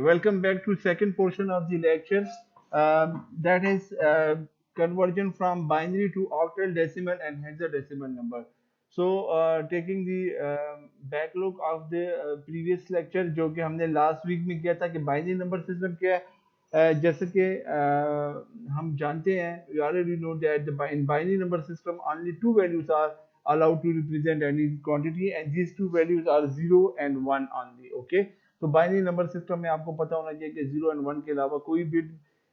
Welcome back to second portion of the lecture. That is conversion from binary to octal, decimal, and hexadecimal number. So, taking the backlog of the previous lecture, जो कि हमने last week में किया था कि binary number system क्या है. जैसे कि हम जानते हैं, we already know that in binary number system only two values are allowed to represent any quantity, and these two values are 0 and 1 only. Okay. तो बाइनरी नंबर सिस्टम में आपको पता होना चाहिए कि 0 और 1 के अलावा कोई बिट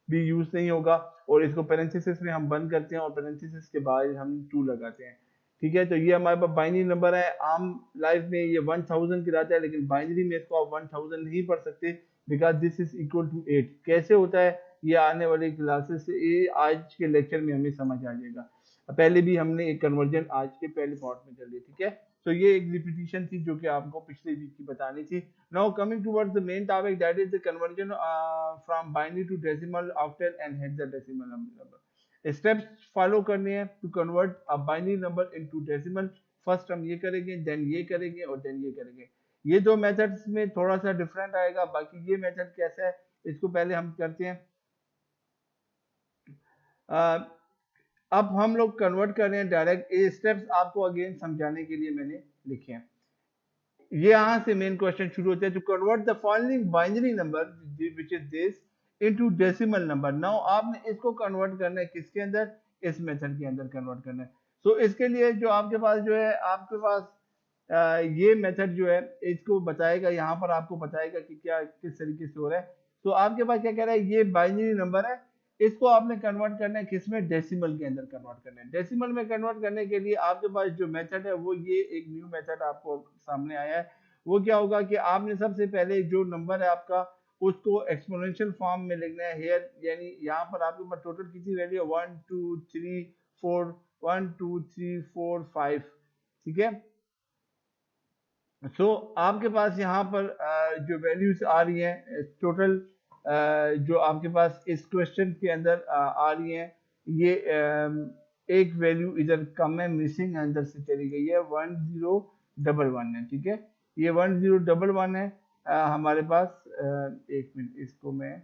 भी यूज नहीं होगा, और इसको पेरेंथेसिस में हम बंद करते हैं और पेरेंथेसिस के बाद हम 2 लगाते हैं. ठीक है, तो ये हमारे पास बाइनरी नंबर है. आम लाइफ में ये 1000 कहलाता है, लेकिन बाइनरी में इसको आप 1000 नहीं पढ़ सकते, because this is equal to 8. कैसे होता है ये आने वाले क्लासेस से, ये आज के लेक्चर में हमें समझ आ जाएगा. पहले भी हमने एक कन्वर्जन आज के पहले पार्ट में कर ली. ठीक है, तो ये एक रिपीटिशन थी जो कि आपको पिछले वीक की बतानी थी. Now coming towards the main topic, that is the conversion from binary to decimal, octal and hexadecimal number. Steps follow करने हैं to convert a binary number into decimal. First हम ये करेंगे, then ये करेंगे और then ये करेंगे. ये दो मेथड्स में थोड़ा सा डिफरेंट आएगा. बाकी ये मेथड कैसा है इसको पहले हम करते हैं. uh, अब हम लोग कन्वर्ट कर रहे हैं डायरेक्ट. ये स्टेप्स आपको अगेन समझाने के लिए मैंने लिखे हैं. ये यहाँ से मेन क्वेश्चन शुरू होता है. To convert the following binary number which is this into decimal number. Now आपने इसको कन्वर्ट करना है किसके अंदर, इस मेथड के अंदर कन्वर्ट करना है. सो इसके लिए जो आपके पास जो है, आपके पास ये मेथड जो है इसको बताएगा, यहाँ पर आपको बताएगा कि क्या किस तरीके से हो रहा है. तो आपके पास क्या कह रहा है, ये बाइनरी नंबर है, इसको आपने कन्वर्ट करना है किसमें, डेसिमल के अंदर कन्वर्ट करना है. डेसिमल में कन्वर्ट करने के लिए आपके पास जो मेथड है वो ये एक न्यू मेथड आपको सामने आया है. वो क्या होगा कि आपने सबसे पहले जो नंबर है आपका उसको एक्सपोनेंशियल फॉर्म में लिखना है हेयर. यानी यहाँ पर आपके पास टोटल कितनी वैल्यू है, 1 2 3 4, 1 2 3 4 5. ठीक है, सो आपके पास यहाँ पर जो वैल्यूज आ रही हैं टोटल, जो आपके पास इस क्वेश्चन के अंदर आ रही हैं, ये एक वैल्यू इधर कम है, मिसिंग अंदर से चली गई है, 1011 है. ठीक है, ये 1011 है हमारे पास. एक मिनट, इसको मैं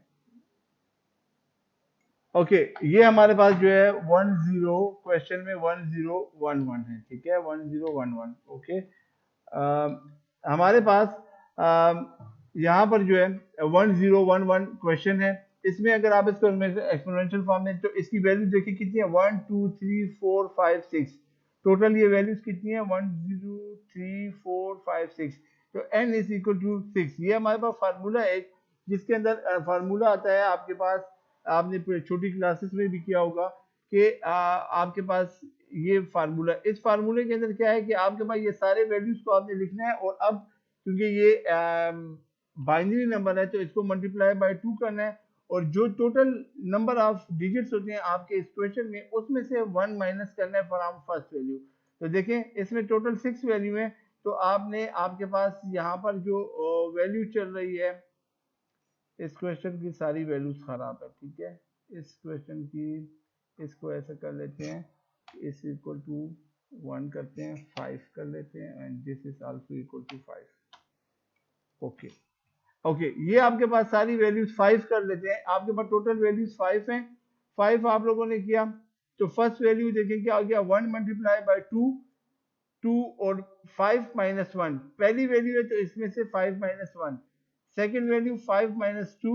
ओके ये हमारे पास जो है क्वेश्चन में 1011 है. ठीक है, 1011. ओके, हमारे पास यहाँ पर जो है 1011 क्वेश्चन है. इसमें अगर आप इसको एक्सपोनेंशियल फॉर्म में, तो इसकी वैल्यू देखिए कितनी है, 1 2 3 4 5 6. टोटल ये वैल्यूज कितनी है, 1 0 3 4 5 6. तो n इज इक्वल टू 6. ये हमारे पास फार्मूला है एक, जिसके अंदर फार्मूला आता है आपके पास, आपने छोटी क्लासेस में भी किया होगा कि आपके पास ये फार्मूला, इस फार्मूले के अंदर क्या है कि आपके पास ये सारे वैल्यूज को आपने लिखना है, और अब क्योंकि ये बाइनरी नंबर है तो इसको मल्टीप्लाई बाय 2 करना है, और जो टोटल नंबर ऑफ डिजिट्स होते हैं आपके इस क्वेश्चन में उसमें से 1 माइनस करना है फ्रॉम फर्स्ट वैल्यू. तो देखें इसमें टोटल 6 वैल्यू है, तो आपने आपके पास यहाँ पर जो वैल्यू चल रही है, इस क्वेश्चन की सारी वैल्यूज खराब है. ठीक है, इस क्वेश्चन की, इसको ऐसा कर लेते हैं, इस इक्वल टू 1 करते हैं, 5 कर लेते हैं, and this is also equal to 5. Okay okay, ये आपके पास सारी वैल्यूज 5 कर लेते हैं. आपके पास टोटल वैल्यूज 5 हैं. 5 आप लोगों ने किया, तो फर्स्ट वैल्यू देखें क्या हो गया, 1 मल्टीप्लाई बाय 2, 2 और 5 माइनस 1. पहली वैल्यू है तो इसमें से 5 minus 1. Second value 5 minus 2.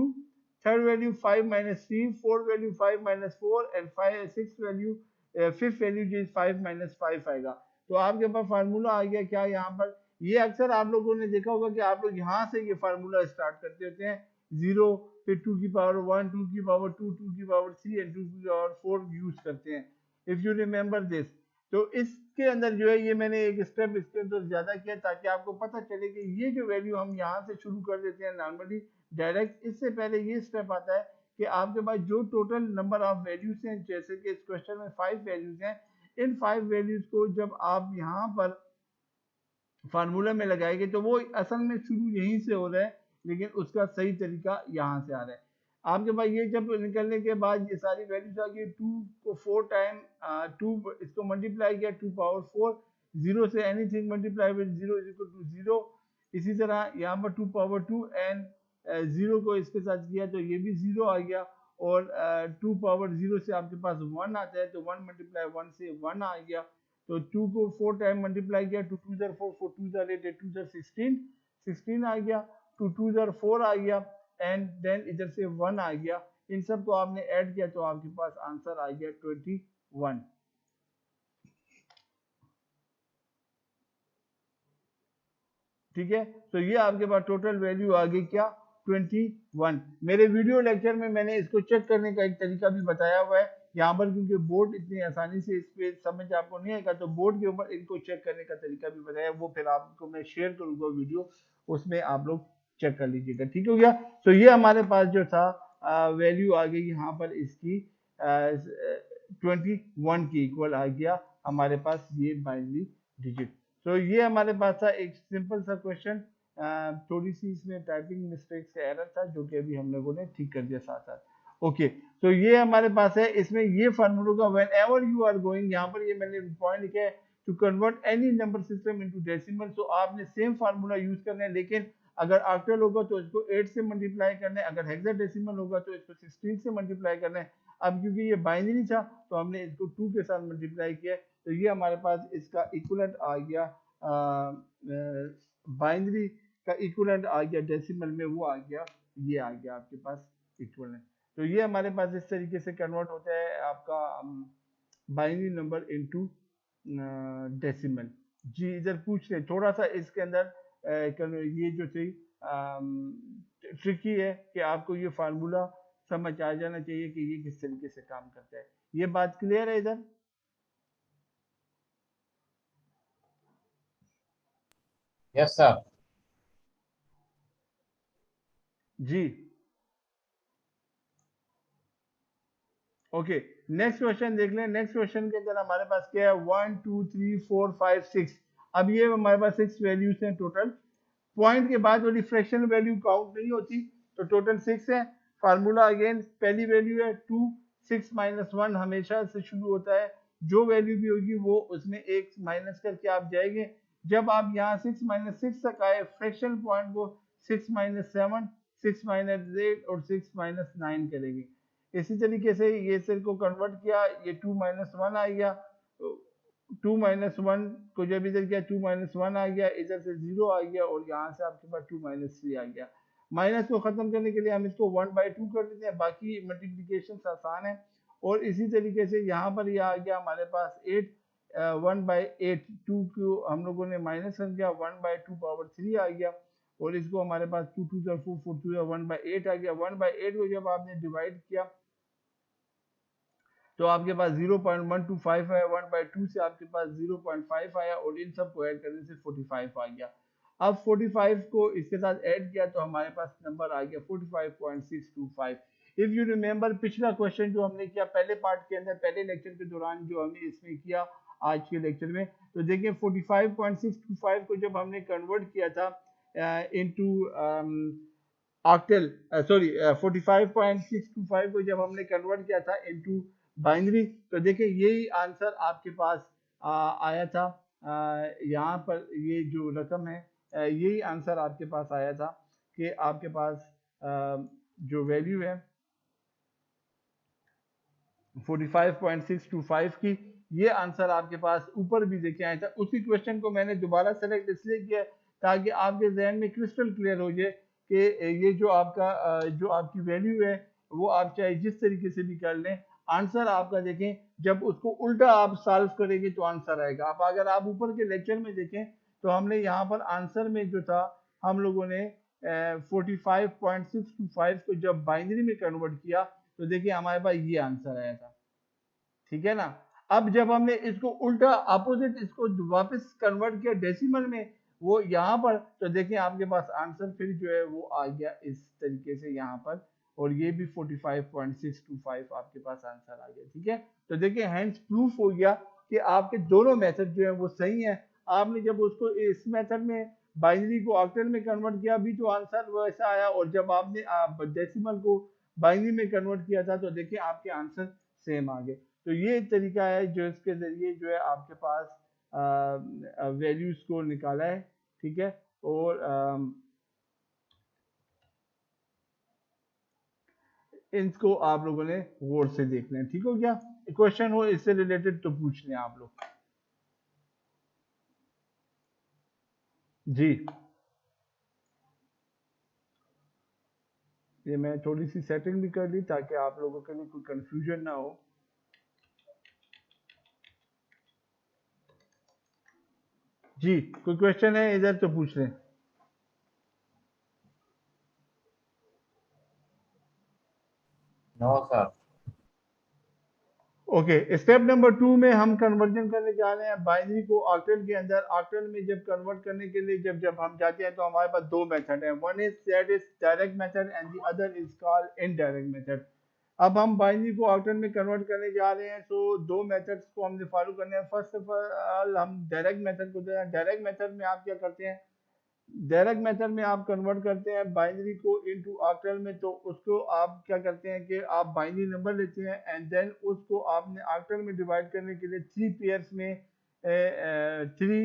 Third value 5 minus 3. Fourth value 5 minus 4. And six value, fifth value जो 5 माइनस 5 आएगा. तो आपके पास फार्मूला आ गया क्या यहाँ पर. ये अक्सर आप लोगों ने देखा होगा कि आप लोग यहाँ से ये फार्मूला स्टार्ट करते होते हैं, 0 फिर 2 की पावर 1, 2 की पावर 2, 2 की पावर 3 एंड 2 की पावर 4 यूज करते हैं, इफ यू रिमेम्बर दिस. तो इसके अंदर जो है, ये मैंने एक स्टेप इसके अंदर ज्यादा किया ताकि आपको पता चले कि ये जो वैल्यू हम यहाँ से शुरू कर देते हैं नॉर्मली डायरेक्ट. इससे पहले ये स्टेप आता है कि आपके पास जो टोटल नंबर ऑफ वैल्यूज हैं, जैसे कि इस क्वेश्चन में 5 वैल्यूज हैं, इन 5 वैल्यूज को जब आप यहाँ पर फार्मूला में लगाएंगे तो वो असल में शुरू यहीं से हो रहा है, लेकिन उसका सही तरीका यहाँ से आ रहा है. आपके पास ये जब निकलने के बाद ये सारी वैल्यूज आ गई, 2 को 4 टाइम 2 इसको मल्टीप्लाई किया, 2 पावर 4. 0 से anything multiply with 0 is equal to 0. इसी तरह यहाँ पर 2 पावर 2 एंड जीरो को इसके साथ किया तो ये भी जीरो आ गया, और 2 पावर 0 से आपके पास 1 आता है, तो 1 मल्टीप्लाई 1 से 1 आ गया, तो 2 को 4 टाइम मल्टीप्लाई किया, 2 2 जार 4, 4 2 जार 8, 8 2 जार 16, 16 आ गया, 2 2 जार 4 आ गया, एंड देन इधर से 1 आ गया। इन सब को आपने ऐड किया तो आपके पास आंसर आ गया 21। ठीक है, तो ये आपके पास टोटल वैल्यू आ गई क्या, 21। मेरे वीडियो लेक्चर में मैंने इसको चेक करने का एक तरीका भी बताया हुआ है यहाँ पर, क्योंकि बोर्ड इतनी आसानी से इस पे समझ आपको नहीं आएगा, तो बोर्ड के ऊपर इनको चेक करने का तरीका भी बताया, वो फिर आपको मैं शेयर करूंगा वीडियो, उसमें आप लोग चेक कर लीजिएगा। ठीक हो गया, तो ये हमारे पास जो था वैल्यू आ गई यहाँ पर इसकी 21 की इक्वल आ गया हमारे पास ये बाइनरी डिजिट। तो ये हमारे पास था एक सिंपल सा क्वेश्चन, थोड़ी सी इसमें टाइपिंग मिस्टेक से एरर था जो कि अभी हम लोगों ने ठीक कर दिया साथ साथ। ओके, तो ये हमारे पास है, इसमें ये फार्मूला का whenever you are going, यहाँ पर ये मैंने पॉइंट लिखा है to convert any number system into decimal, तो आपने सेम फार्मूला यूज करना है, लेकिन अगर ऑक्टल होगा तो इसको 8 से मल्टीप्लाई करना है, अगर हेक्साडेसिमल होगा तो इसको 16 से मल्टीप्लाई करना है। अब क्योंकि ये बाइनरी था तो हमने इसको 2 के साथ मल्टीप्लाई किया, तो ये हमारे पास इसका इक्विवेलेंट आ गया, बाइनरी का इक्विवेलेंट आ गया डेसिमल में, वो आ गया, ये आ गया आपके पास इक्विवेलेंट। तो ये हमारे पास इस तरीके से कन्वर्ट होता है आपका बाइनरी नंबर इनटू डेसिमल। जी इधर पूछ रहे थोड़ा सा इसके अंदर ये जो थी ट्रिकी है कि आपको ये फार्मूला समझ आ जाना चाहिए कि ये किस तरीके से काम करता है। ये बात क्लियर है इधर? Yes sir. जी ओके, नेक्स्ट क्वेश्चन देख लें। नेक्स्ट क्वेश्चन के अंदर हमारे पास क्या है, 1 2 3 4 5 6। अब ये हमारे पास 6 वैल्यूज हैं टोटल, पॉइंट के बाद वाली फ्रैक्शनल वैल्यू काउंट नहीं होती, तो टोटल 6 है। फार्मूला अगेन पहली वैल्यू है 2, 6 माइनस 1 हमेशा से शुरू होता है, जो वैल्यू भी होगी वो उसमें एक माइनस करके आप जाएंगे। जब आप यहाँ 6 माइनस 6 तक आए फ्रैक्शनल पॉइंट को 6 माइनस 7, 6 माइनस 8 और 6 माइनस 9 करेंगे। इसी तरीके से ये सेल को कन्वर्ट किया, ये 2 माइनस 1 आ गया, 2 माइनस 1 को जब इधर किया 2 माइनस 1 आ गया, इधर से 0 आ गया, और यहाँ से आपके पास 2 माइनस 3 आ गया। माइनस को खत्म करने के लिए हम इसको 1/2 कर देते हैं, बाकी मल्टीप्लीकेशन आसान है। और इसी तरीके से यहाँ पर यह आ गया हमारे पास 8, 1/8, 2 को हम लोगों ने माइनस कर दिया, 1/2 पावर 3 आ गया, और इसको हमारे पास 2 2 4 4 4 2 1/8 आ गया। 1/8 को जब आपने डिवाइड किया तो आपके पास 0.125 है, 1/2 से आपके पास 0.5 आया, और इन सब को ऐड करने से 45 आ गया। अब 45 को इसके साथ ऐड किया तो हमारे पास नंबर आ गया 45.625। इफ यू रिमेम्बर पिछला क्वेश्चन जो हमने किया पहले पार्ट के अंदर, पहले लेक्चर के दौरान जो हमने इसमें किया आज के लेक्चर में, तो देखिए 45.625 को जब हमने कन्वर्ट किया था इनटू ऑक्टल, सॉरी 45.625 को जब हमने कन्वर्ट किया था इनटू बाइनरी, तो देखिए यही आंसर आपके पास आया था। यहाँ पर ये जो रकम है यही आंसर आपके पास आया था कि आपके पास जो वैल्यू है 45.625 की, ये आंसर आपके पास ऊपर भी देखे आया था। उसी क्वेश्चन को मैंने दोबारा सेलेक्ट इसलिए किया ताकि आपके जहन में क्रिस्टल क्लियर हो जाए कि ये जो आपका जो आपकी वैल्यू है वो आप चाहे जिस तरीके से भी कर लें, आंसर आपका देखें जब उसको उल्टा आप सॉल्व करेंगे तो आंसर आएगा। आप अगर आप ऊपर के लेक्चर में देखें तो हमने यहाँ पर आंसर में जो था हम लोगों ने 45.625 को जब बाइनरी में कन्वर्ट किया तो देखिए हमारे पास ये आंसर आया था। ठीक है ना? अब जब हमने इसको उल्टा अपोजिट इसको वापस कन्वर्ट किया डेसिमल में, वो यहाँ पर, तो देखिए आपके पास आंसर फिर जो है वो आ गया इस तरीके से यहाँ पर, और ये भी 45.625 आपके पास आंसर आ गया। ठीक है, तो देखिए हैंड्स प्रूफ हो गया कि आपके दोनों मेथड जो है वो सही है। आपने जब उसको इस मेथड में बाइनरी को ऑक्टल में कन्वर्ट किया भी तो आंसर वैसा आया, और जब आपने डेसिमल को बाइनरी में कन्वर्ट किया था तो देखिए आपके आंसर सेम आ गए। तो ये तरीका है जो इसके जरिए जो है आपके पास वैल्यूज को निकाला है। ठीक है, और इनको आप लोगों ने गौर से देखना है, ठीक हो गया। क्वेश्चन हो इससे रिलेटेड तो पूछ लें आप लोग। जी, ये मैं थोड़ी सी सेटिंग भी कर ली ताकि आप लोगों के लिए कोई कंफ्यूजन ना हो। जी, कोई क्वेश्चन है इधर तो पूछ लें। No, sir. Okay, step number 2 में हम कन्वर्जन करने जा रहे हैं बाइनरी को ऑक्टल के अंदर। ऑक्टल में जब कन्वर्ट करने के लिए जब जब हम जाते हैं तो हमारे पास दो मेथड है, one is that is direct method and the other is called indirect method. अब हम बाइनरी को ऑक्टल में कन्वर्ट करने जा रहे हैं तो दो मेथड्स को हमने फॉलो करने हैं। फर्स्ट ऑफ ऑल हम डायरेक्ट मेथड को दें। डायरेक्ट मेथड में आप क्या करते हैं, डायरेक्ट मेथड में आप कन्वर्ट करते हैं बाइनरी को इनटू ऑक्टल में, तो उसको आप क्या करते हैं कि आप बाइनरी नंबर लेते हैं एंड देन उसको आपने ऑक्टल में डिवाइड करने के लिए थ्री पेयर्स में, थ्री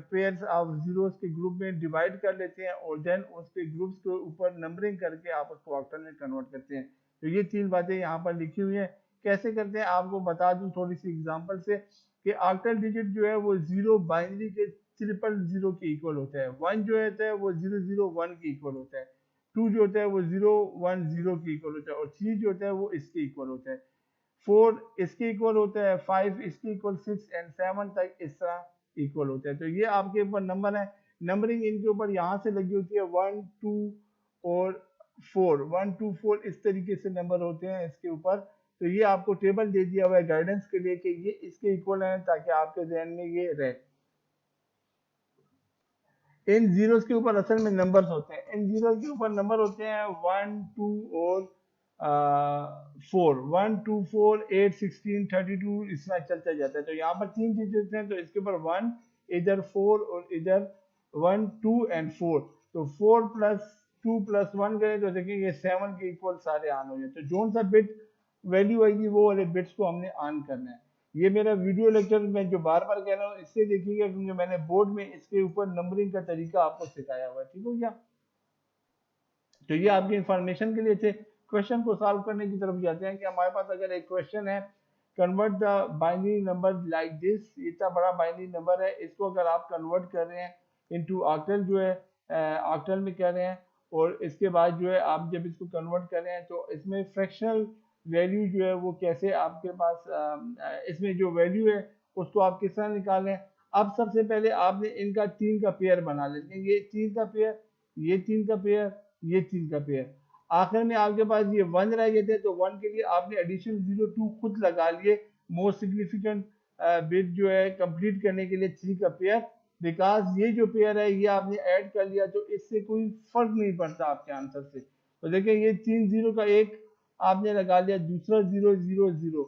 पेयर्स ऑफ जीरोस के ग्रुप में डिवाइड कर लेते हैं और देन उसके ग्रुप्स के ऊपर नंबरिंग करके आप उसको ऑक्टल में कन्वर्ट करते हैं। तो ये तीन बातें यहाँ पर लिखी हुई हैं। कैसे करते हैं आपको बता दूं थोड़ी सी एग्जांपल से, कि ऑक्टल डिजिट जो है वो जीरो बाइनरी के ट्रिपल जीरो के इक्वल होता है, वन जो होता है वो 001 के इक्वल होता है, टू जो होता है वो 010 के इक्वल होता है और थ्री जो होता है वो इसके इक्वल होता है, फोर इसके इक्वल होता है, फाइव इसके इक्वल, सिक्स एंड सेवन तक इस तरह इक्वल होता है। तो ये आपके ऊपर नंबर है। नंबरिंग इनके ऊपर यहाँ से लगी होती है, वन टू और फोर, वन टू फोर इस तरीके से नंबर होते हैं इसके ऊपर। तो ये आपको टेबल दे दिया हुआ है गाइडेंस के लिए कि ये इसके इक्वल है ताकि आपके जहन में ये रहे। इन जीरोस के ऊपर असल में नंबर्स होते हैं, इन जीरो के ऊपर नंबर होते हैं वन टू और four, one two four eight sixteen thirty two इस तरह चलता जाता है। तो यहाँ पर तीन डिजिट हैं तो इसके ऊपर वन, इधर फोर और इधर वन टू एंड फोर। तो four plus two plus one करें तो देखेंगे सेवन के इक्वल सारे ऑन हो जाए। तो जो सा बिट वैल्यू आएगी वो वाले बिट्स को हमने ऑन करना है। ये मेरा वीडियो लेक्चर मैं जो बार बार कह रहा हूँ इससे देखिएगा क्योंकि मैंने बोर्ड में इसके ऊपर नंबरिंग का तरीका आपको सिखाया हुआ है, ठीक हो गया। तो ये आपकी इंफॉर्मेशन के लिए थे। क्वेश्चन को सॉल्व करने की तरफ जाते हैं कि हमारे पास अगर एक क्वेश्चन है, convert the binary number like this, इतना बड़ा बाइनरी नंबर है, इसको अगर आप कन्वर्ट कर रहे हैं इनटू ऑक्टल जो है ऑक्टल में कर रहे हैं और इसके बाद जो है आप जब इसको कन्वर्ट कर रहे हैं तो इसमें फ्रैक्शनल वैल्यू जो है वो कैसे आपके पास इसमें जो वैल्यू है उसको आप किस तरह निकालें। अब सबसे पहले आपने इनका तीन का पेयर बना लेते हैं, ये तीन का पेयर, ये तीन का पेयर, ये तीन का पेयर। आखिर में आपके पास ये वन रह गए थे तो वन के लिए आपने एडिशन 02 खुद लगा लिए, मोस्ट सिग्निफिकेंट बिट जो है कंप्लीट करने के लिए थ्री का पेयर, बिकॉज ये जो पेयर है ये आपने ऐड कर लिया तो इससे कोई फर्क नहीं पड़ता आपके आंसर से। तो देखिए ये तीन जीरो का एक आपने लगा लिया, दूसरा जीरो जीरो जीरो,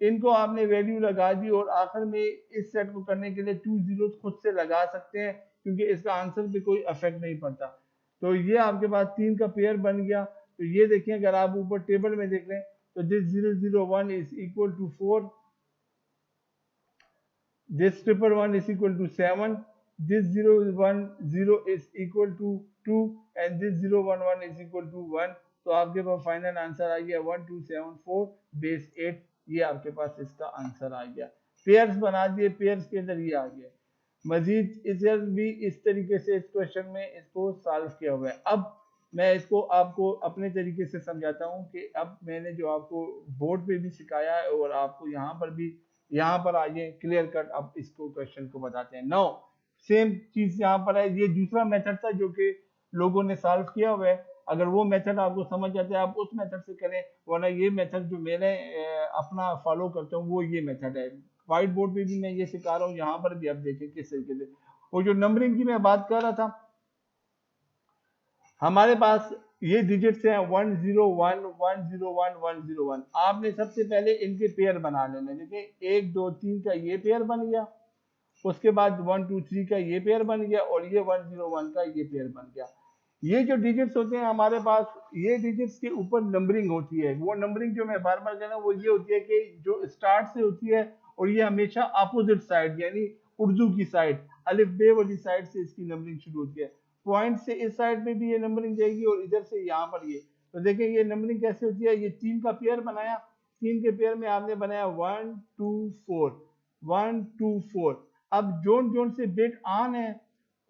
इनको आपने वैल्यू लगा दी और आखिर में इस सेट को करने के लिए टू जीरो खुद से लगा सकते हैं क्योंकि इसका आंसर पे कोई इफेक्ट नहीं पड़ता। तो ये आपके पास तीन का पेयर बन गया। तो ये देखें अगर आप ऊपर टेबल में देख लें तो this 001 is equal to 4, this triple one is equal to 7, this 010 is equal to 2 and this 011 is equal to 1। तो आपके पास फाइनल आंसर आ गया 1274 बेस 8, ये आपके पास इसका आंसर आ गया। पेयर्स बना दिए, पेयर्स के अंदर ये आ गया। मजीद इधर भी इस तरीके से इस क्वेश्चन में इसको सॉल्व किया हुआ है। अब मैं इसको आपको अपने तरीके से समझाता हूँ कि अब मैंने जो आपको बोर्ड पे भी सिखाया है और आपको यहाँ पर भी, यहाँ पर आइए क्लियर कट अब इसको क्वेश्चन को बताते हैं। नो सेम चीज यहाँ पर है, ये दूसरा मेथड था जो कि लोगों ने सॉल्व किया हुआ है। अगर वो मेथड आपको समझ जाता है आप उस मेथड से करें, वरना ये मेथड जो मैंने अपना फॉलो करता हूँ वो ये मेथड है। व्हाइट बोर्ड पे भी मैं ये सिखा रहा हूँ, यहाँ पर भी आप देखें किस तरीके से। वो जो नंबरिंग की मैं बात कर रहा था, हमारे पास ये डिजिट्स हैं 101 101 101। आपने सबसे पहले इनके पेयर बना लेने, देखिए एक दो तीन का ये पेयर बन गया, उसके बाद 1 2 3 का ये पेयर बन गया और ये 101 का ये पेयर बन गया। ये जो डिजिट्स होते हैं हमारे पास, ये डिजिट्स के ऊपर नंबरिंग होती है। वो नंबरिंग जो मैं बार बार कह रहा हूँ वो ये होती है कि जो स्टार्ट से होती है और ये हमेशा अपोजिट साइड यानी उर्दू की साइड अलिफ बे वाली साइड से इसकी नंबरिंग शुरू होती है। पॉइंट से इस साइड में भी ये नंबरिंग जाएगी और इधर से यहाँ पर ये। तो देखिए ये नंबरिंग कैसे होती है, ये 3 का पेयर बनाया, 3 के पेयर में आपने बनाया 1 2 4, 1 2 4। अब जोन जोन से बिट ऑन है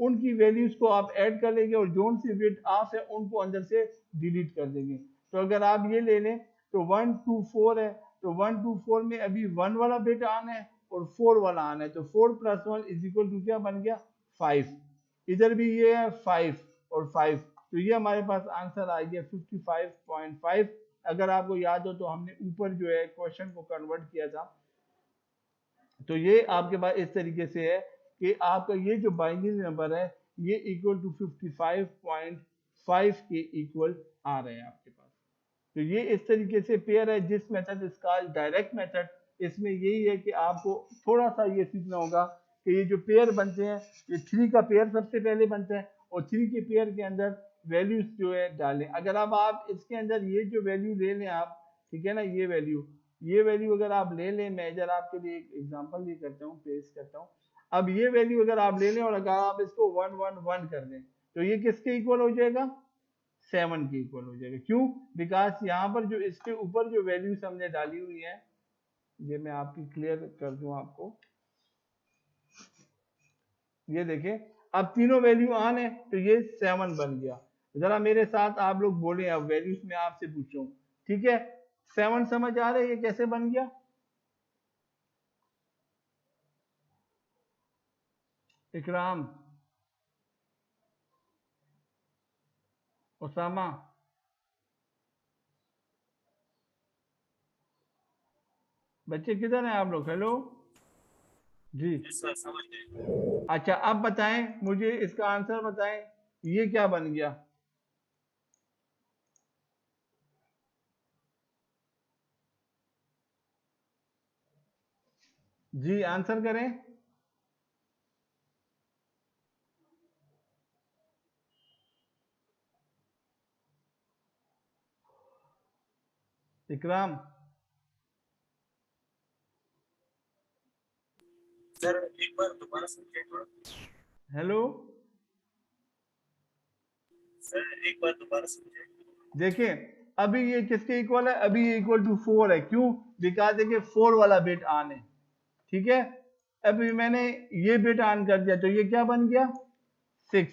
उनकी वैल्यूज को आप ऐड कर लेंगे और जोन से बिट ऑफ है उनको अंदर से डिलीट कर देंगे। तो अगर आप ये ले लें तो 1 2 4 है, तो 1 2 4 में अभी 1 वाला बिट ऑन है और 4 वाला ऑन है, तो 4 + 1 इज इक्वल टू क्या बन गया 5। इधर भी ये है 5 और 5, तो ये हमारे पास आंसर आ गया 55.5। अगर आपको याद हो तो हमने ऊपर जो है क्वेश्चन को कन्वर्ट किया था, तो ये आपके पास इस तरीके से है कि आपका ये जो बाइनरी नंबर है ये इक्वल टू 55.5 के इक्वल आ रहे हैं आपके पास। तो ये इस तरीके से पेयर है, जिस मेथड इसका डायरेक्ट मेथड, इसमें यही है कि आपको थोड़ा सा ये सीखना होगा कि ये जो पेयर बनते हैं ये 3 का पेयर सबसे पहले बनता है और 3 के पेयर के अंदर वैल्यूज जो है डालें। अगर अब आप इसके अंदर ये जो वैल्यू ले लें आप, ठीक है ना, ये वैल्यू अगर आप ले लें, मैं इधर आपके लिए एक एग्जांपल भी करता हूँ, पेश करता हूँ। अब ये वैल्यू अगर आप ले लें और अगर आप इसको 1 1 1 कर दें तो ये किसके इक्वल हो जाएगा 7 के इक्वल हो जाएगा। क्यों? बिकॉज यहाँ पर जो इसके ऊपर जो वैल्यूज हमने डाली हुई है, ये मैं आपकी क्लियर कर दूं आपको, ये देखें अब तीनों वैल्यू ऑन है तो ये 7 बन गया। जरा मेरे साथ आप लोग बोले, अब वैल्यूज में आपसे पूछूं, ठीक है 7 समझ आ रहा है ये कैसे बन गया? इकराम, उसामा, बच्चे किधर हैं आप लोग? हेलो जी। अच्छा अब बताएं मुझे इसका आंसर बताएं, ये क्या बन गया? जी आंसर करें। इकराम, सर एक बार दोबारा समझिए थोड़ा। हेलो, सर एक बार दोबारा समझिए। देखिए अभी ये किसके इक्वल है, अभी ये इक्वल टू 4 है। क्यों? बिकॉज देखिए 4 वाला बिट ऑन है, ठीक है। अभी मैंने ये बिट ऑन कर दिया तो ये क्या बन गया 6।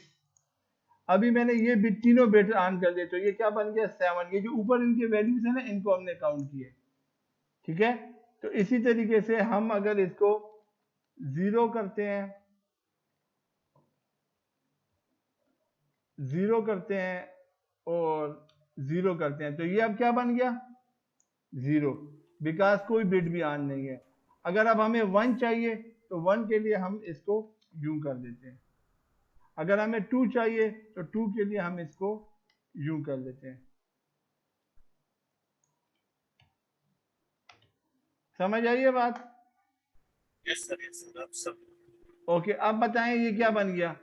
अभी मैंने ये बिट तीनों बिट ऑन कर दिए तो ये क्या बन गया 7। ये जो ऊपर इनके वैल्यूज है ना इनको हमने काउंट किए, ठीक है। तो इसी तरीके से हम अगर इसको 0 करते हैं, 0 करते हैं और 0 करते हैं तो ये अब क्या बन गया 0, बिकॉज कोई बिट भी ऑन नहीं है। अगर अब हमें 1 चाहिए तो 1 के लिए हम इसको यूं कर देते हैं, अगर हमें 2 चाहिए तो 2 के लिए हम इसको यूं कर देते हैं। समझ आई है बात? यस सर आप सब। ओके अब बताएं ये क्या बन गया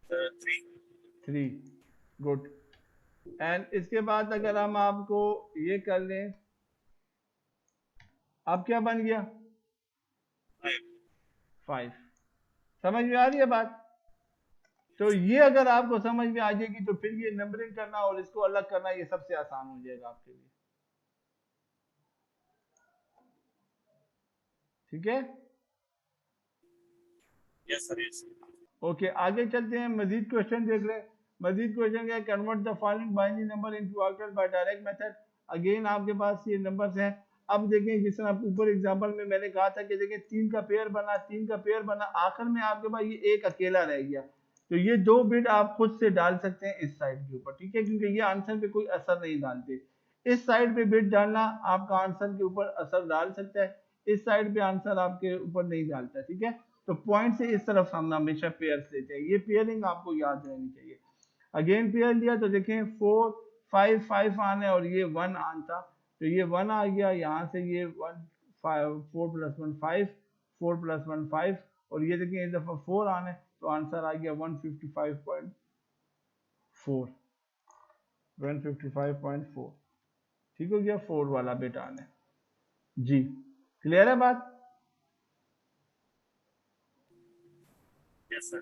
3। 3, गुड। एंड इसके बाद अगर हम आपको ये कर लें, अब क्या बन गया 5। समझ में आ रही है बात? तो ये अगर आपको समझ में आ जाएगी तो फिर ये नंबरिंग करना और इसको अलग करना ये सबसे आसान हो जाएगा आपके लिए, ठीक है। Yes sir. ओके आगे चलते हैं, मजीद क्वेश्चन देख लें। मजीद क्वेश्चन क्या, convert the following binary number into octal by direct method. Again आपके पास ये नंबर्स हैं। अब देखें जिस तरह ऊपर एग्जांपल में मैंने कहा था कि देखें 3 का पेयर बना, 3 का पेयर बना, आखिर में आपके पास ये एक अकेला रह गया। तो ये 2 बिट आप खुद से डाल सकते हैं इस साइड के ऊपर, ठीक है, क्योंकि ये आंसर पे कोई असर नहीं डालते। इस साइड पे बिट डालना आपका आंसर के ऊपर असर डाल सकता है, इस साइड पे आंसर आपके ऊपर नहीं डालता, ठीक है। तो पॉइंट से इस तरफ हम हमेशा पेयर्स लेते हैं, ये पेयरिंग आपको याद रहनी चाहिए। अगेन पेयर लिया तो देखें 4 5 5 आन है और ये 1 आन था, तो ये 1 आ गया, यहाँ से ये 1 5 4 + 1 5, 4 + 1 5 और ये देखें इस दफा 4 आन है तो आंसर आ गया 155.4, 155.4, ठीक हो गया। 4 वाला बिट आन है जी। क्लियर है बात? Yes sir.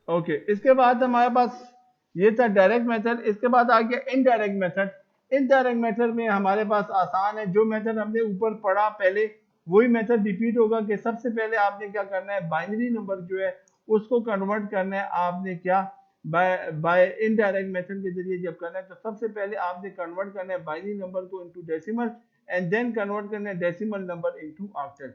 ओके, इसके बाद हमारे पास ये था डायरेक्ट मेथड। इसके बाद आ गया इनडायरेक्ट मेथड। इनडायरेक्ट मेथड में हमारे पास आसान है, जो मेथड हमने ऊपर पढ़ा पहले वही मेथड रिपीट होगा कि सबसे पहले आपने क्या करना है, बाइनरी नंबर जो है उसको कन्वर्ट करना है। आपने क्या बाय बाय इनडायरेक्ट मेथड के जरिए जब करना है तो सबसे पहले आपने कन्वर्ट करना है बाइनरी नंबर को into decimal and then convert करना है डेसिमल नंबर इनटू ऑक्टल।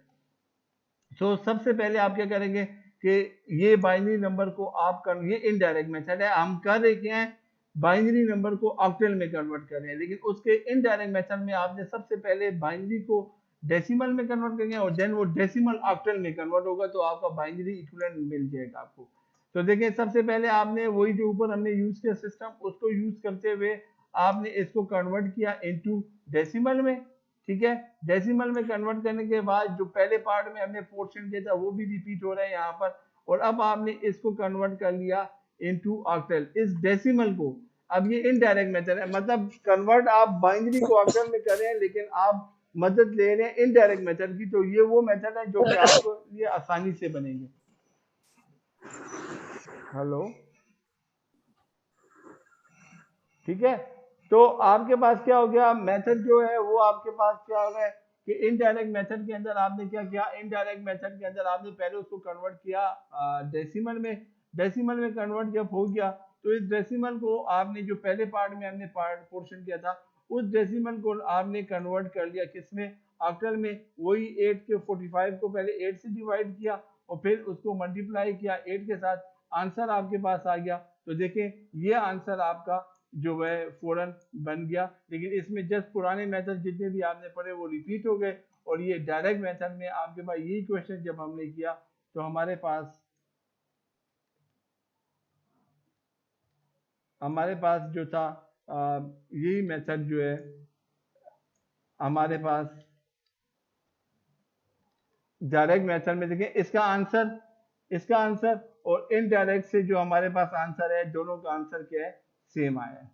तो सबसे पहले आप क्या करेंगे कि ये बाइनरी नंबर को आप कर, ये इनडायरेक्ट मेथड है, हम कर रहे क्या है, बाइनरी नंबर को ऑक्टल में कन्वर्ट कर रहे हैं। लेकिन उसके इनडायरेक्ट मेथड में आपने सबसे पहले बाइनरी को डेसिमल में कन्वर्ट करेंगे और देन वो डेसिमल ऑक्टल में कन्वर्ट होगा तो आपका बाइनरी इक्विवेलेंट मिल जाएगा आपको। तो देखिए सबसे पहले आपने वही जो ऊपर हमने यूज किया सिस्टम उसको यूज करते हुए आपने इसको कन्वर्ट किया इनटू डेसिमल में। ठीक है, डेसिमल में कन्वर्ट करने के बाद जो पहले पार्ट में हमने पोर्शन किया था वो भी रिपीट हो रहा है यहाँ पर। और अब आपने इसको कन्वर्ट कर लिया इनटू ऑक्टल इस डेसिमल को। अब ये इनडायरेक्ट मेथड है, मतलब कन्वर्ट आप बाइनरी को ऑक्टल में कर रहे हैं लेकिन आप मदद ले रहे हैं इनडायरेक्ट मेथड की। तो ये वो मेथड है जो कि आपको ये आसानी से बनेंगे। हेलो, ठीक है। तो आपके पास क्या हो गया, मेथड जो है वो आपके पास क्या हो गया कि इनडायरेक्ट मेथड के अंदर आपने क्या किया, इनडायरेक्ट मेथड के अंदर आपने पहले उसको कन्वर्ट किया डेसिमल में। डेसिमल में कन्वर्ट जब हो गया तो इस डेसिमल को आपने जो पहले पार्ट में हमने पार्ट पोर्शन किया था उस डेसिमल को आपने कन्वर्ट कर लिया किसमें, ऑक्टल में। वही 8 के 45 को पहले 8 से डिवाइड किया और फिर उसको मल्टीप्लाई किया 8 के साथ, आंसर आपके पास आ गया। तो देखें ये आंसर आपका जो है फौरन बन गया। लेकिन इसमें जस्ट पुराने मेथड जितने भी आपने पढ़े वो रिपीट हो गए और ये डायरेक्ट मेथड में आपके पास यही क्वेश्चन जब हमने किया तो हमारे पास जो था यही मेथड जो है हमारे पास डायरेक्ट मेथड में देखें इसका आंसर और इनडायरेक्ट से जो हमारे पास आंसर है दोनों का आंसर क्या है, सेम आया है।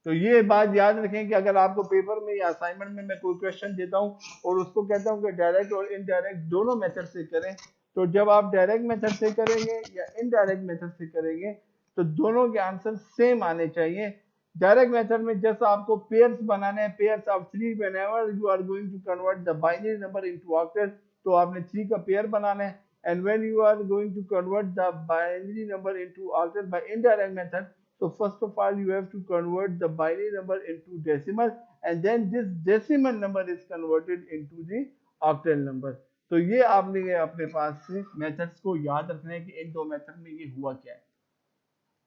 तो ये बात याद रखें कि अगर आपको पेपर में या असाइनमेंट में मैं कोई क्वेश्चन देता हूँ और उसको कहता हूँ कि डायरेक्ट और इनडायरेक्ट दोनों मेथड से करें, तो जब आप डायरेक्ट मेथड से करेंगे या इनडायरेक्ट मेथड से करेंगे तो दोनों के आंसर सेम आने चाहिए। डायरेक्ट मेथड में जैसा आपको पेयर्स बनाने हैं, pairs of 3 whenever you are going to convert the binary number into octal, तो आपने 3 का पेयर बनाना है। And when you are going to convert the binary number into octal by indirect method, so first of all you have to convert the binary number into decimal and then this decimal number is converted into the octal number। तो ये आपने अपने पास से methods को याद रखना है कि इन दो मेथड में ये हुआ क्या है।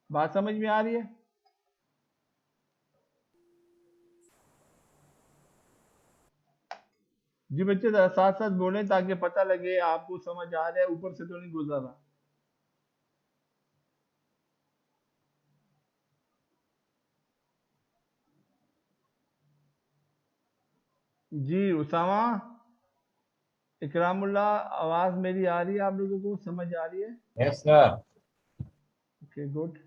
बात समझ में आ रही है? जी बच्चे जरा साथ साथ बोले ताकि पता लगे आपको समझ आ रहा है, ऊपर से तो नहीं गुजर रहा। जी उसामा, इकरामुल्ला, आवाज मेरी आ रही है, आप लोगों को समझ आ रही है? Yes sir. Okay good.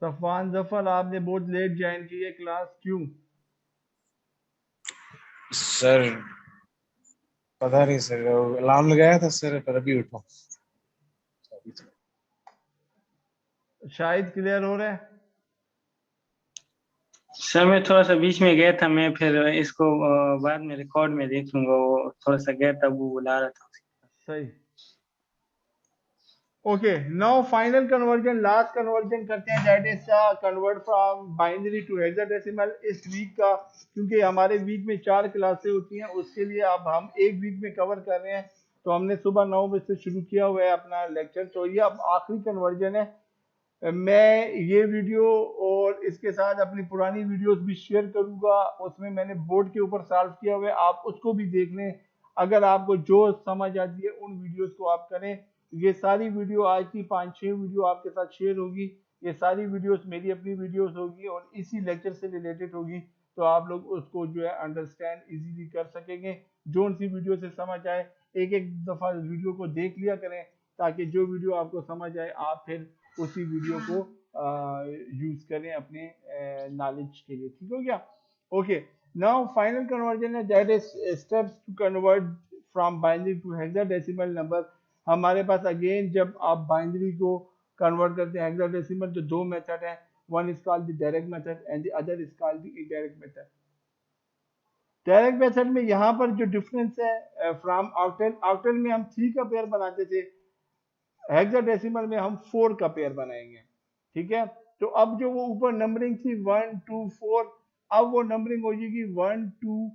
Safwan Zafar, आपने बहुत लेट ज्वाइन की है क्लास, क्यों? सर पता नहीं सर, अलार्म लगाया था सर पर अभी उठा। शायद क्लियर हो रहा है? सर मैं थोड़ा सा बीच में गया था, मैं फिर इसको बाद में रिकॉर्ड में देख लूंगा, वो थोड़ा सा गया था, वो बुला रहा था। सही। Okay, now final conversion, last conversion करते हैं, that is convert from binary to hexadecimal. इस वीक का क्योंकि हमारे वीक में 4 क्लासें होती हैं उसके लिए अब हम एक वीक में कवर कर रहे हैं, तो हमने सुबह 9 बजे से शुरू किया हुआ है अपना लेक्चर, तो ये अब आखिरी कन्वर्जन है। मैं ये वीडियो और इसके साथ अपनी पुरानी वीडियोस भी शेयर करूंगा, उसमें मैंने बोर्ड के ऊपर सॉल्व किया हुआ है, आप उसको भी देख लें। अगर आपको जो समझ आती है उन वीडियोस को आप करें। ये सारी वीडियो आज की 5-6 वीडियो आपके साथ शेयर होगी, ये सारी वीडियोस मेरी अपनी वीडियोस होगी और इसी लेक्चर से रिलेटेड होगी, तो आप लोग उसको जो है अंडरस्टैंड इजीली कर सकेंगे। जो सी वीडियो से समझ आए एक एक दफ़ा वीडियो को देख लिया करें ताकि जो वीडियो आपको समझ आए आप फिर उसी वीडियो को यूज करें अपने नॉलेज के लिए। ठीक हो गया? ओके, नाउ फाइनल कन्वर्जन है, that is steps to convert from binary to hexadecimal number. हमारे पास अगेन जब आप बाइनरी को कन्वर्ट करते हैं हेक्साडेसिमल तो दो मेथड है, one is called the direct method and the other is called the indirect method. Direct method में यहाँ पर जो डिफरेंस है फ्रॉम ऑक्टेल, ऑक्टेल में हम 3 का पेयर बनाते थे, हेक्साडेसिमल में हम 4 का पेयर बनाएंगे, ठीक है। तो अब जो वो ऊपर नंबरिंग थी 1 2 4, अब वो नंबरिंग हो जाएगी 1 2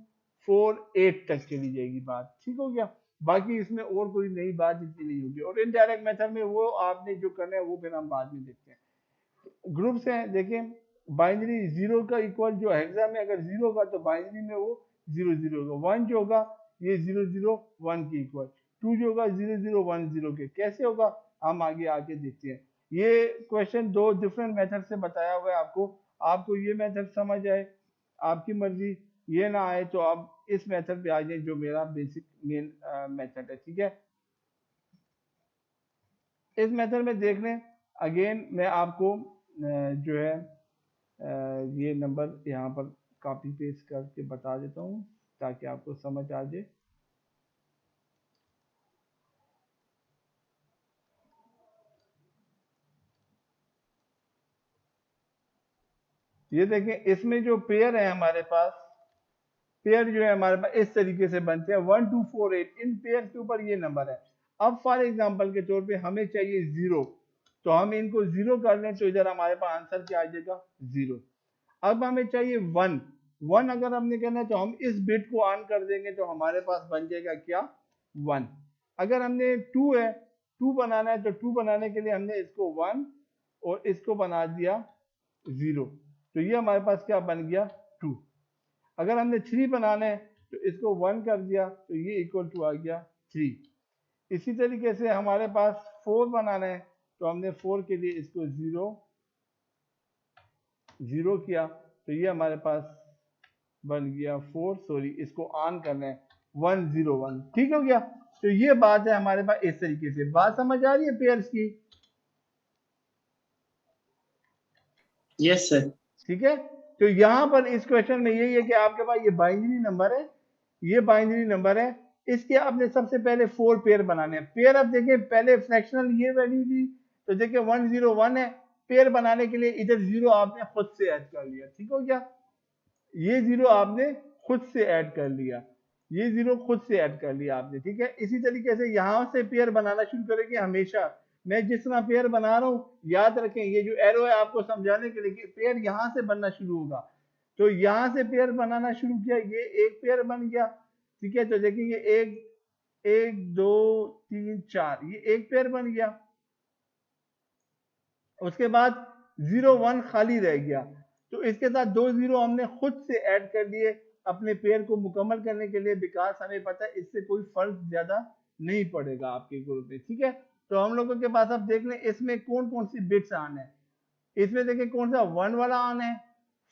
4 8 तक चली जाएगी बात, ठीक हो गया। बाकी इसमें और कोई नई बात इतनी नहीं होगी। और इनडायरेक्ट मेथड में वो आपने जो करना है वो फिर हम बाद में देखते हैं। ग्रुप्स हैं देखें, बाइनरी 0 का इक्वल जो हेक्सा में अगर 0 का तो बाइनरी में वो 0 0 होगा, 1 जो होगा ये 0 0 1 के इक्वल, 2 जो होगा 0 0 1 0 के। कैसे होगा हम आगे आके देखते हैं। ये क्वेश्चन दो डिफरेंट मेथड से बताया हुआ है आपको, आपको ये मेथड समझ आए आपकी मर्जी, ये ना आए तो आप इस मेथड पे आ जाए जो मेरा बेसिक मेन मेथड है, ठीक है। इस मेथड में देख लें, अगेन मैं आपको जो है ये नंबर यहाँ पर कॉपी पेस्ट करके बता देता हूँ ताकि आपको समझ आ जाए। ये देखें, इसमें जो पेयर है हमारे पास, पेयर जो है हमारे पास इस तरीके से बनते हैं 1 2 4 8, इन पेयर के ऊपर ये नंबर है। अब फॉर एग्जांपल के तौर पे हमें चाहिए 0, तो हम इनको 0 कर लें तो इधर हमारे पास आंसर क्या आ जाएगा 0। अब हमें चाहिए 1, 1 अगर हमने करना है तो हम इस बिट को ऑन कर देंगे तो हमारे पास बन जाएगा क्या 1। अगर हमने 2 है, 2 बनाना है तो 2 बनाने के लिए हमने इसको 1 और इसको बना दिया 0, तो ये हमारे पास क्या बन गया 2। अगर हमने 3 बनाना है तो इसको 1 कर दिया तो ये इक्वल टू आ गया 3। इसी तरीके से हमारे पास 4 बनाना है तो हमने 4 के लिए इसको 0 0 किया तो ये हमारे पास बन गया 4, सॉरी इसको ऑन करना है 1 0 1, ठीक हो गया। तो ये बात है हमारे पास इस तरीके से। बात समझ आ रही है पेयर्स की? Yes sir. ठीक है, तो यहाँ पर इस क्वेश्चन में यही है कि आपके पास ये बाइनरी नंबर है, ये बाइनरी नंबर है, इसके आपने सबसे पहले 4 पेयर बनाने हैं। पेयर अब देखिए पहले फ्रैक्शनल ये वैल्यू थी तो देखिए 1 0 1 है, पेयर बनाने के लिए इधर 0 आपने खुद से ऐड कर लिया, ठीक हो गया। ये 0 आपने खुद से ऐड कर लिया, ये 0 खुद से ऐड कर लिया आपने, ठीक है। इसी तरीके से यहाँ से पेयर बनाना शुरू करेंगे। हमेशा मैं जिस तरह पेयर बना रहा हूँ याद रखें, ये जो एरो है आपको समझाने के लिए कि पेयर यहाँ से बनना शुरू होगा। तो यहाँ से पेयर बनाना शुरू किया, ये एक पेयर बन गया, ठीक है। तो देखिए ये 1 1 2 3 4, ये एक पेयर बन गया। उसके बाद 0 1 खाली रह गया, तो इसके साथ 2 0 हमने खुद से ऐड कर दिए अपने पेयर को मुकम्मल करने के लिए, बिकॉज हमें पता है इससे कोई फर्क ज्यादा नहीं पड़ेगा आपके ग्रुप में, ठीक है। तो हम लोगों के पास अब देख लें इसमें कौन कौन सी बिट्स आन है। इसमें देखिए कौन सा 1 वाला आन है,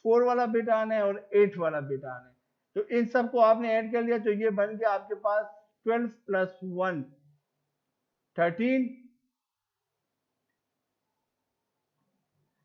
4 वाला बिट आन है और 8 वाला बिट आन है। तो इन सबको आपने ऐड कर लिया तो ये बन गया आपके पास 12 plus 1 13,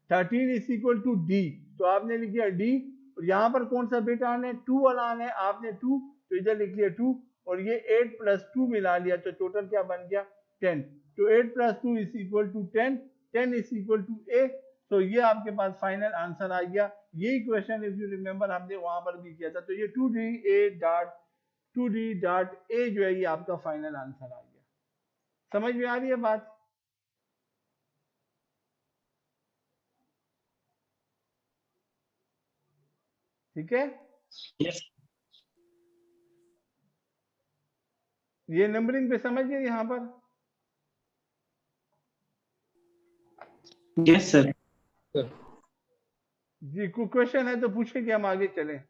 13 is equal to D, तो आपने लिख दिया डी। और यहाँ पर कौन सा बिट आना है 2 वाला आना है, आपने 2 तो इधर लिख लिया 2 और ये 8 प्लस 2 मिला लिया तो टोटल क्या बन गया 10। तो 8 plus 2 is equal to 10, 10 is equal to A. तो ये आपके पास फाइनल आंसर आ गया। यही क्वेश्चन इफ यू रिमेंबर हमने वहां पर भी किया था। तो ये 2d.a जो है ये आपका फाइनल आंसर आ गया। समझ में आ रही है बात? ठीक है, यस ये नंबरिंग पे समझ गए यहाँ पर? Yes sir. जी कोई क्वेश्चन है तो पूछे कि हम आगे चलें।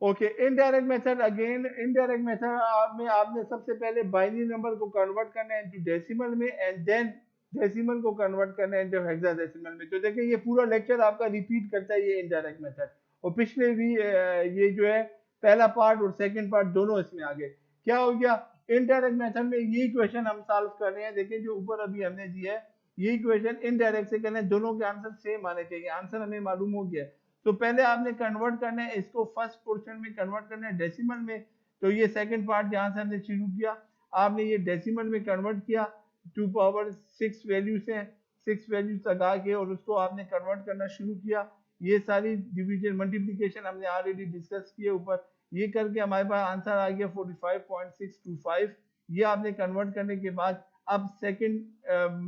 Okay, indirect method. Again indirect method में आपने सबसे पहले बाइनरी नंबर को कन्वर्ट करना है इनटू डेसिमल में एंड देन डेसिमल को कन्वर्ट करना है इनटू हेक्साडेसिमल में। तो देखिए ये पूरा लेक्चर आपका रिपीट करता है ये इनडायरेक्ट मेथड, और पिछले भी ये जो है पहला पार्ट और सेकंड पार्ट दोनों इसमें आ गए। क्या हो गया इनडायरेक्ट मेथड में यही क्वेश्चन हम सॉल्व कर रहे हैं। देखिए जो ऊपर अभी हमने दिया है यही क्वेश्चन इनडायरेक्ट से करना है, दोनों के आंसर सेम आने चाहिए। आंसर हमें मालूम हो गया, तो पहले आपने कन्वर्ट करना है इसको, फर्स्ट पोर्शन में कन्वर्ट करना है डेसिमल में। तो ये सेकंड पार्ट जहाँ से हमने शुरू किया, आपने ये डेसिमल में कन्वर्ट किया, 2 पावर 6 वैल्यू से 6 वैल्यू लगा के और उसको आपने कन्वर्ट करना शुरू किया। ये सारी डिवीजन मल्टीप्लिकेशन हमने ऑलरेडी डिस्कस किए ऊपर। ये करके हमारे पास आंसर आ गया 45.625। ये आपने कन्वर्ट करने के बाद अब सेकंड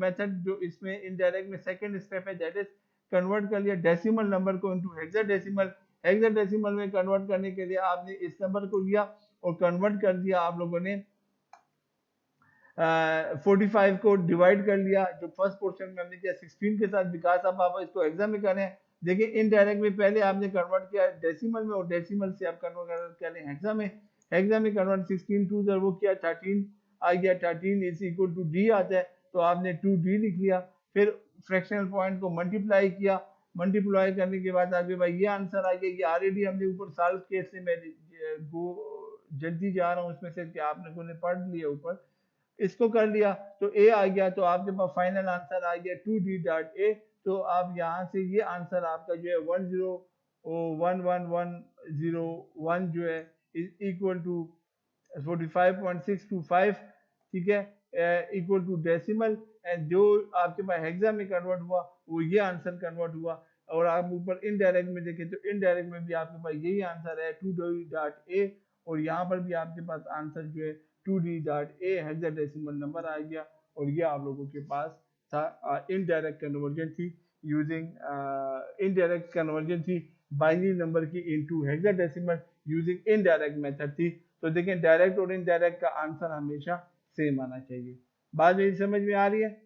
मेथड जो इसमें इनडायरेक्ट में सेकंड स्टेप है, दैट इज कन्वर्ट कर लिया डेसिमल नंबर को इनटू हेक्साडेसिमल। हेक्साडेसिमल में कन्वर्ट करने के लिए आपने इस नंबर को लिया और कन्वर्ट कर दिया आप लोगों ने 45 को डिवाइड कर लिया, जो फर्स्ट पोर्शन में हमने किया 16 के साथ। विकास अब आप इसको एग्जाम में करें, देखिए इनडायरेक्ट में पहले आपने कन्वर्ट किया डेसिमल में और डेसिमल से आप कन्वर्ट करें हेक्सा में। हेक्सा में कन्वर्ट 16 टू वो किया 13 आ गया, 13 इज इक्वल टू डी आता है, तो आपने 2d लिख लिया। फिर फ्रैक्शनल पॉइंट को मल्टीप्लाई किया, मल्टीप्लाई करने के बाद आगे भाई ये आंसर आ गया। ये ऑलरेडी हमने ऊपर सॉल्व किए, इससे मैं जल्दी जा रहा हूँ इसमें से कि आप लोगों ने पढ़ लिया ऊपर। इसको कर लिया तो ए आ गया, तो आपके पास फाइनल आंसर आ गया 2d.a। तो आप यहाँ से ये आंसर आपका जो है 1011101 जो है इज इक्वल टू 45.625, ठीक है, इक्वल टू डेसिमल। एंड जो आपके पास हेक्सा में कन्वर्ट हुआ वो ये आंसर कन्वर्ट हुआ। और आप ऊपर इनडायरेक्ट में देखें तो इनडायरेक्ट में भी आपके पास यही आंसर है 2d.a, और यहाँ पर भी आपके पास आंसर जो है 2d.a हेक्साडेसिमल नंबर आ गया। और ये आप लोगों के पास था इनडायरेक्ट कन्वर्जन थी, यूजिंग इनडायरेक्ट कन्वर्जन थी बाइनरी नंबर की into hexadecimal using indirect method थी। तो देखें डायरेक्ट और इनडायरेक्ट का आंसर हमेशा सेम आना चाहिए। बात मेरी समझ में आ रही है?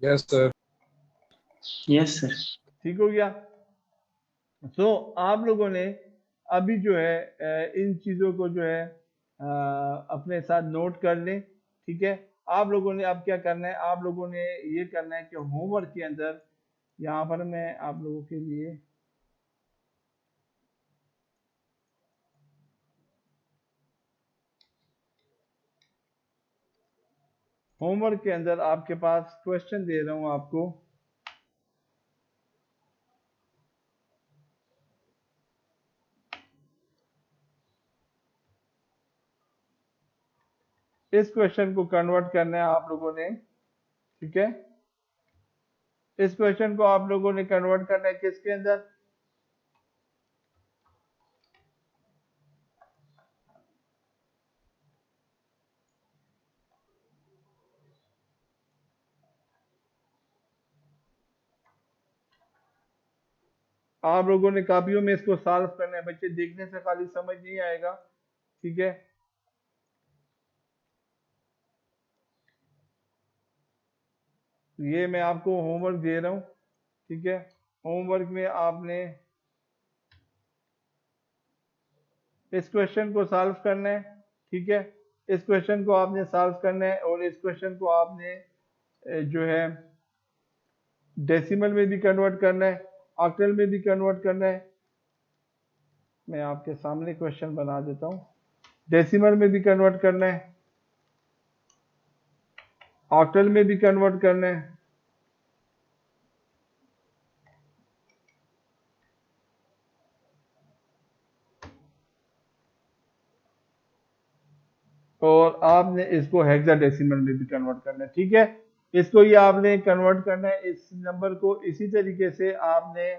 Yes sir. Yes sir. ठीक हो गया। तो आप लोगों ने अभी जो है इन चीज़ों को जो है अपने साथ नोट कर लें, ठीक है। आप लोगों ने अब क्या करना है, आप लोगों ने ये करना है कि होमवर्क के अंदर यहाँ पर मैं आप लोगों के लिए होमवर्क के अंदर आपके पास क्वेश्चन दे रहा हूँ आपको। इस क्वेश्चन को कन्वर्ट करना है आप लोगों ने, ठीक है। इस क्वेश्चन को आप लोगों ने कन्वर्ट करना है किसके अंदर, आप लोगों ने कॉपियों में इसको सॉल्व करना है बच्चे, देखने से खाली समझ नहीं आएगा, ठीक है। ये मैं आपको होमवर्क दे रहा हूँ, ठीक है। होमवर्क में आपने इस क्वेश्चन को सॉल्व करना है, ठीक है। इस क्वेश्चन को आपने सॉल्व करना है और इस क्वेश्चन को आपने जो है डेसिमल में भी कन्वर्ट करना है, ऑक्टल में भी कन्वर्ट करना है। मैं आपके सामने क्वेश्चन बना देता हूँ। डेसिमल में भी कन्वर्ट करना है, ऑक्टल में भी कन्वर्ट करना है, और आपने इसको हेक्साडेसिमल में भी कन्वर्ट करना है, ठीक है। इसको ये आपने कन्वर्ट करना है, इस नंबर को इसी तरीके से आपने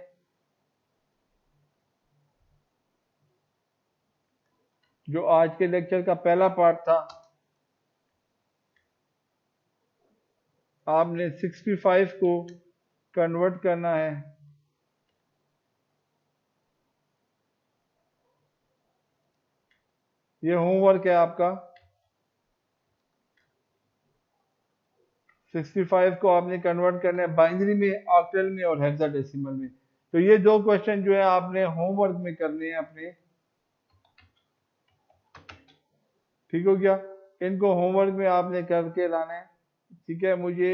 जो आज के लेक्चर का पहला पार्ट था, आपने 65 को कन्वर्ट करना है ये होमवर्क है आपका। 65 को आपने कन्वर्ट करना है बाइनरी में, ऑक्टल में और हेक्साडेसिमल में। तो ये दो क्वेश्चन जो है आपने होमवर्क में करने हैं अपने, ठीक हो गया। इनको होमवर्क में आपने करके लाना है, ठीक है। मुझे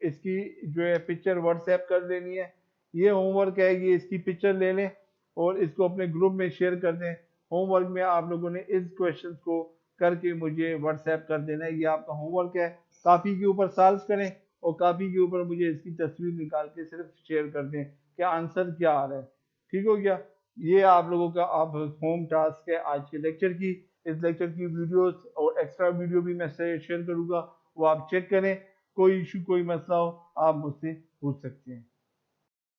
इसकी जो है पिक्चर व्हाट्सएप कर देनी है। ये होमवर्क है, ये इसकी पिक्चर ले लें और इसको अपने ग्रुप में शेयर कर दें। होमवर्क में आप लोगों ने इस क्वेश्चन को करके मुझे व्हाट्सएप कर देना है, ये आपका होमवर्क है। कॉपी के ऊपर सॉल्व करें और कॉपी के ऊपर मुझे इसकी तस्वीर निकाल के सिर्फ शेयर कर दें कि आंसर क्या आ रहा है। ठीक हो गया? ये आप लोगों का अब होम टास्क है आज के लेक्चर की। इस लेक्चर की वीडियोस और एक्स्ट्रा वीडियो भी मैं शेयर करूंगा, वो आप चेक करें। कोई इशू कोई मसला हो आप मुझसे पूछ सकते हैं।